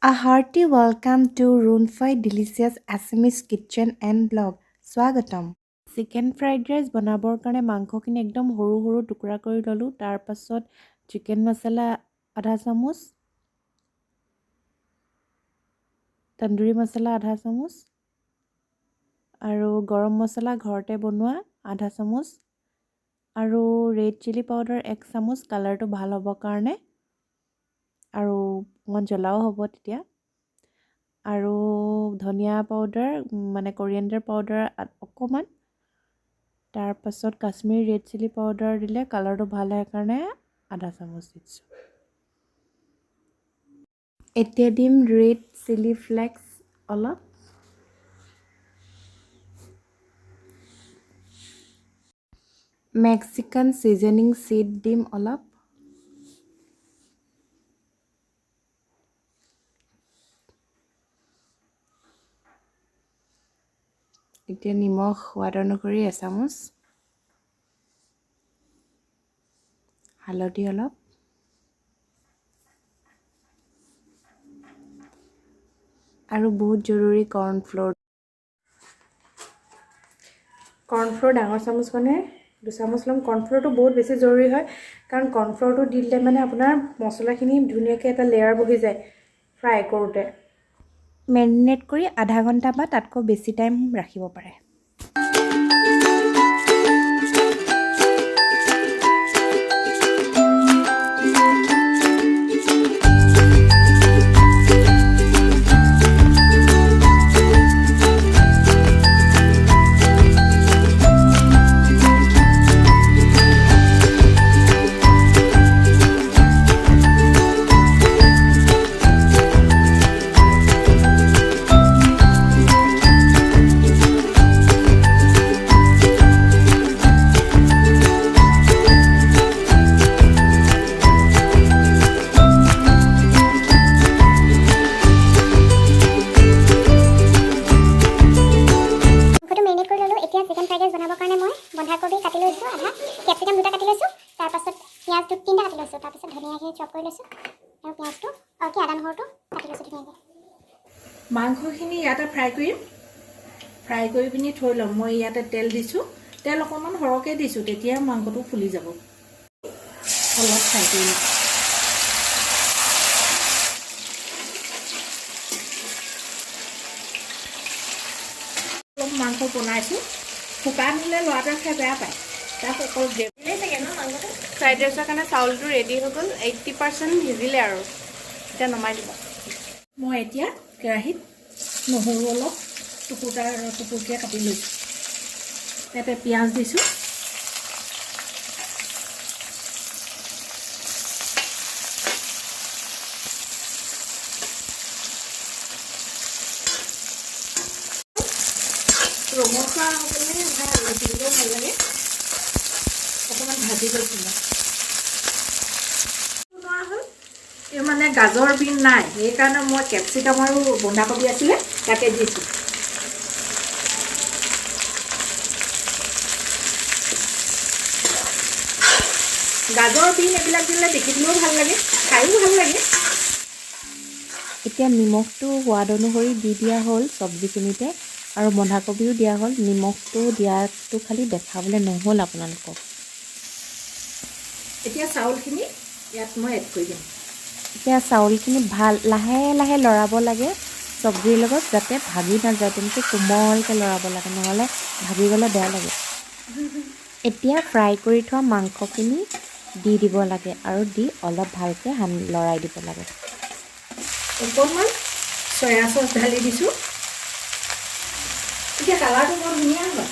A hearty welcome to Runfai Delicious Assamese Kitchen and Blog. Swagatam. Chicken fried rice বনাবৰ কাৰণে মাংসখিনি একদম সৰু সৰু টুকুৰা কৰি ল'লোঁ। তাৰপাছত চিকেন মছলা আধা চামুচ, তন্দুৰী মছলা আধা চামুচ আৰু গৰম মছলা ঘৰতে বনোৱা আধা চামুচ আৰু ৰেড চিলি পাউডাৰ 1 চামুচ কালাৰটো ভাল হ'বৰ কাৰণে আৰু অকণমান জ্বলাও হ'ব তেতিয়া। আৰু ধনিয়া পাউডাৰ মানে কৰিয়েণ্ডাৰ পাউডাৰ অকণমান, তাৰপাছত কাশ্মীৰী ৰেড চিলি পাউডাৰ দিলে কালাৰটো ভাল হয় কাৰণে আধা চামুচ দিছোঁ। এতিয়া দিম ৰেড চিলি ফ্লেক্স অলপ, মেক্সিকান চিজনিং চিড দিম অলপ, এতিয়া নিমখ সোৱাদ অনুসৰি এচামুচ, হালধি অলপ, আৰু বহুত জৰুৰী কৰ্ণফ্ল'ৰ ডাঙৰ চামুচ মানে 2 চামুচ ল'ম। কৰ্ণফ্ল'ৰটো বহুত বেছি জৰুৰী হয় কাৰণ কৰ্ণফ্ল'ৰটো দিলে মানে আপোনাৰ মছলাখিনি ধুনীয়াকৈ এটা লেয়াৰ বহি যায় ফ্ৰাই কৰোঁতে। মেৰিনেট কৰি আধা ঘণ্টা বা তাতকৈ বেছি টাইম ৰাখিব পাৰে। বন্ধাকবি কাটি লৈছোঁ আধা, কেপচিকাম 2টা কাটি লৈছোঁ, তাৰপাছত পিঁয়াজ 3টা কাটি লৈছোঁ, তাৰপাছত ধনিয়াখিনি চপ কৰি লৈছোঁ আৰু পিঁয়াজটো আদা নহৰুটো কাটি লৈছোঁ ধুনীয়াকৈ। মাংসখিনি ইয়াতে ফ্ৰাই কৰিম, ফ্ৰাই কৰি পিনি থৈ ল'ম। মই ইয়াতে তেল দিছোঁ, তেল অকণমান সৰহকৈ দিছোঁ, তেতিয়া মাংসটো ফুলি যাব। অলপ ফ্ৰাই কৰি ল'ম। অলপ মাংস বনাইছোঁ, শুকান হ'লে ল'ৰাটোৱে খাই বেয়া পায়, তাক অকল গ্ৰেভি থাকে ন মাংসটো। ফ্ৰাইড ৰাইচৰ কাৰণে চাউলটো ৰেডি হৈ গ'ল, 80% সিজিলে আৰু এতিয়া নমাই দিব। মই এতিয়া কেৰাহীত নহৰু অলপ টুকুৰকৈ কাটি লৈছোঁ। ইয়াতে পিঁয়াজ দিছোঁ, ৰঙচুৱা হ'লে ভাল, দেখিবলৈও ভাল লাগে। অকণমান ভাজি লৈছোঁ মই। এই মানে গাজৰ বিন নাই, সেইকাৰণে মই কেপচিকাম আৰু বন্ধাকবি আছিলে তাকে দিছোঁ। গাজৰ বিন এইবিলাক দিলে দেখিবলৈও ভাল লাগে, খায়ো ভাল লাগে। এতিয়া নিমখটো সোৱাদ অনুসৰি দি দিয়া হ'ল চব্জিখিনিতে, আৰু বন্ধাকবিও দিয়া হ'ল। নিমখটো দিয়াটো খালি দেখাবলৈ নহ'ল আপোনালোকক। এতিয়া চাউলখিনি ইয়াত মই এড কৰি দিম। এতিয়া চাউলখিনি লাহে লাহে লৰাব লাগে চব্জিৰ লগত, যাতে ভাগি নাযায়। তেনেকৈ কোমলকৈ লৰাব লাগে, নহ'লে ভাগি গ'লে বেয়া লাগে। এতিয়া ফ্ৰাই কৰি থোৱা মাংসখিনি দি দিব লাগে আৰু দি অলপ ভালকৈ লৰাই দিব লাগে। অকণমান চয়া চচ ঢালি দিছোঁ, এতিয়া কালাৰটো বৰ ধুনীয়া হয়।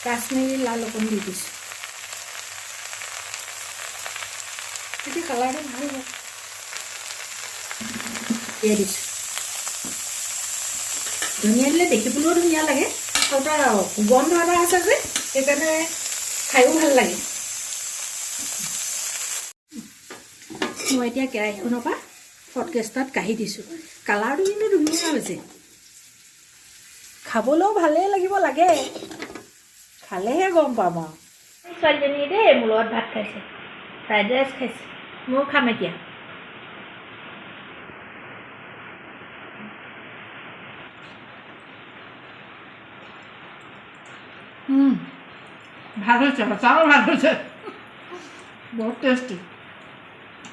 কাশ্মীৰী লাল অকণ দি দিছোঁ, তেতিয়া কালাৰটো ভাল হয়। দিয়ে দিছোঁ, ধনিয়া দিলে দেখিবলৈও ধুনীয়া লাগে আৰু তাৰ সুগন্ধ এটা আছে যে, সেইকাৰণে খায়ো ভাল লাগে। মই এতিয়া কেৰাহীখনৰ পৰা হটকেছটাত কাঢ়ি দিছোঁ। কালাৰটো কিন্তু ধুনীয়া হৈছে, খাবলৈও ভালেই লাগিব লাগে, খালেহে গম পাম আৰু। ছোৱালীজনী দেই মোৰ লগত ভাত খাইছে, ফ্ৰাইড ৰাইচ খাইছে, ময়ো খাম এতিয়া। ভাল হৈছে সঁচাও ভাল হৈছে বহুত টেষ্টি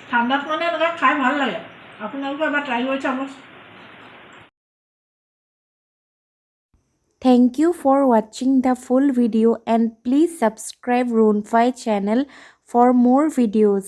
ঠাণ্ডাত মানে এনেকৈ খাই ভাল লাগে আপোনালোকে এবাৰ ট্ৰাই কৰি চাব Thank you for watching the full video and please subscribe Ronfai channel for more videos.